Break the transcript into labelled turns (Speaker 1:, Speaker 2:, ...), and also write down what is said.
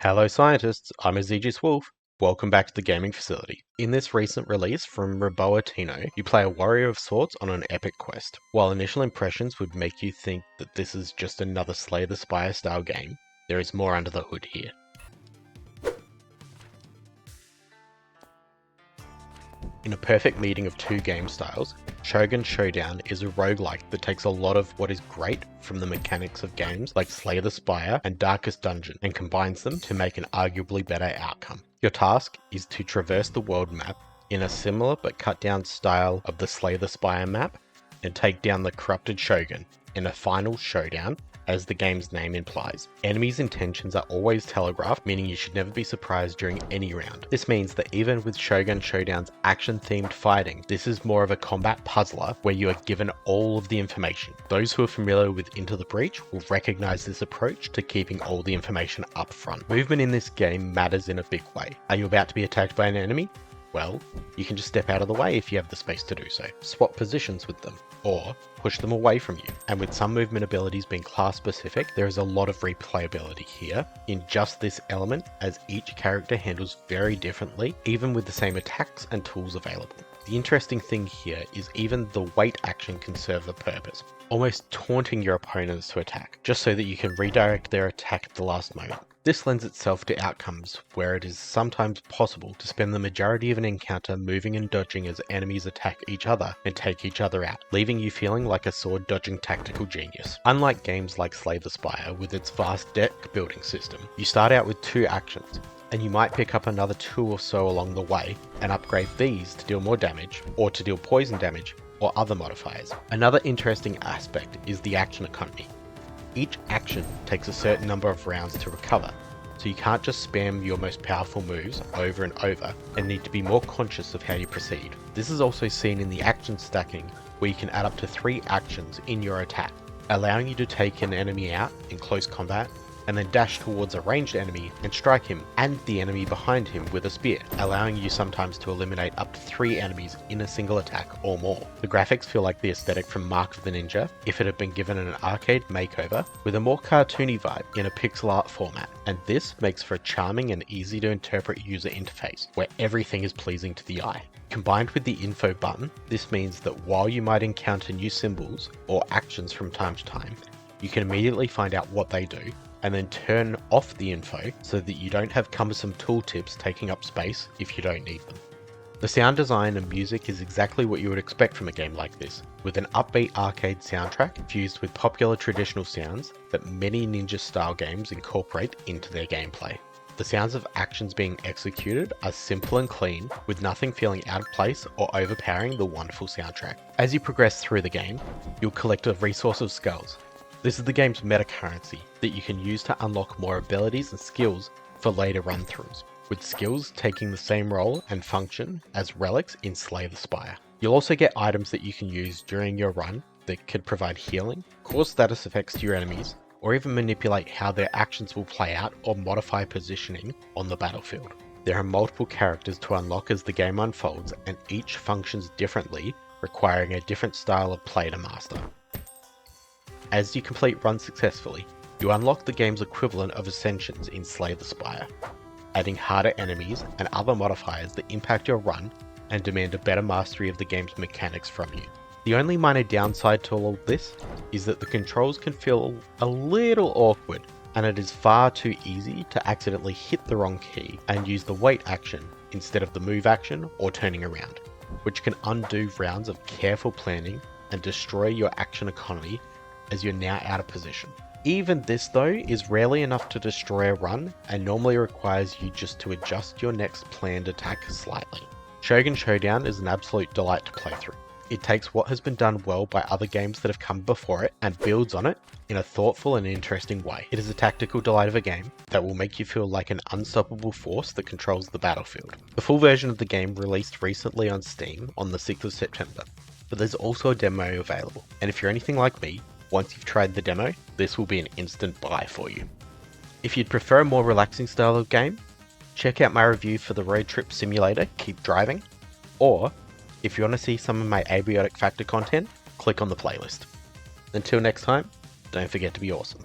Speaker 1: Hello scientists, I'm Aegis Wolf. Welcome back to the gaming facility. In this recent release from Roboa Tino, you play a warrior of sorts on an epic quest. While initial impressions would make you think that this is just another Slay the Spire style game, there is more under the hood here. In a perfect meeting of two game styles, Shogun Showdown is a roguelike that takes a lot of what is great from the mechanics of games like Slay the Spire and Darkest Dungeon and combines them to make an arguably better outcome. Your task is to traverse the world map in a similar but cut down style of the Slay the Spire map and take down the corrupted Shogun in a final showdown, as the game's name implies. Enemies' intentions are always telegraphed, meaning you should never be surprised during any round. This means that even with Shogun Showdown's action-themed fighting, this is more of a combat puzzler where you are given all of the information. Those who are familiar with Into the Breach will recognize this approach to keeping all the information up front. Movement in this game matters in a big way. Are you about to be attacked by an enemy? Well, you can just step out of the way if you have the space to do so. Swap positions with them, or push them away from you. And with some movement abilities being class specific, there is a lot of replayability here in just this element, as each character handles very differently, even with the same attacks and tools available. The interesting thing here is even the wait action can serve a purpose, almost taunting your opponents to attack, just so that you can redirect their attack at the last moment. This lends itself to outcomes where it is sometimes possible to spend the majority of an encounter moving and dodging as enemies attack each other and take each other out, leaving you feeling like a sword dodging tactical genius. Unlike games like Slay the Spire with its vast deck building system, you start out with two actions, and you might pick up another two or so along the way and upgrade these to deal more damage or to deal poison damage or other modifiers. Another interesting aspect is the action economy. Each action takes a certain number of rounds to recover, so you can't just spam your most powerful moves over and over and need to be more conscious of how you proceed. This is also seen in the action stacking, where you can add up to 3 actions in your attack, allowing you to take an enemy out in close combat and then dash towards a ranged enemy and strike him and the enemy behind him with a spear, allowing you sometimes to eliminate up to 3 enemies in a single attack or more. The graphics feel like the aesthetic from Mark of the Ninja if it had been given an arcade makeover with a more cartoony vibe in a pixel art format, and this makes for a charming and easy to interpret user interface where everything is pleasing to the eye. Combined with the info button, this means that while you might encounter new symbols or actions from time to time, you can immediately find out what they do and then turn off the info so that you don't have cumbersome tooltips taking up space if you don't need them. The sound design and music is exactly what you would expect from a game like this, with an upbeat arcade soundtrack fused with popular traditional sounds that many ninja-style games incorporate into their gameplay. The sounds of actions being executed are simple and clean, with nothing feeling out of place or overpowering the wonderful soundtrack. As you progress through the game, you'll collect a resource of skulls. This is the game's meta currency that you can use to unlock more abilities and skills for later run-throughs, with skills taking the same role and function as relics in Slay the Spire. You'll also get items that you can use during your run that could provide healing, cause status effects to your enemies, or even manipulate how their actions will play out or modify positioning on the battlefield. There are multiple characters to unlock as the game unfolds, and each functions differently, requiring a different style of play to master. As you complete runs successfully, you unlock the game's equivalent of ascensions in Slay the Spire, adding harder enemies and other modifiers that impact your run and demand a better mastery of the game's mechanics from you. The only minor downside to all of this is that the controls can feel a little awkward, and it is far too easy to accidentally hit the wrong key and use the wait action instead of the move action or turning around, which can undo rounds of careful planning and destroy your action economy as you're now out of position. Even this though is rarely enough to destroy a run and normally requires you just to adjust your next planned attack slightly. Shogun Showdown is an absolute delight to play through. It takes what has been done well by other games that have come before it and builds on it in a thoughtful and interesting way. It is a tactical delight of a game that will make you feel like an unstoppable force that controls the battlefield. The full version of the game released recently on Steam on the 6th of September, but there's also a demo available, and if you're anything like me, once you've tried the demo, this will be an instant buy for you. If you'd prefer a more relaxing style of game, check out my review for the Road Trip Simulator, Keep Driving, or if you want to see some of my abiotic factor content, click on the playlist. Until next time, don't forget to be awesome.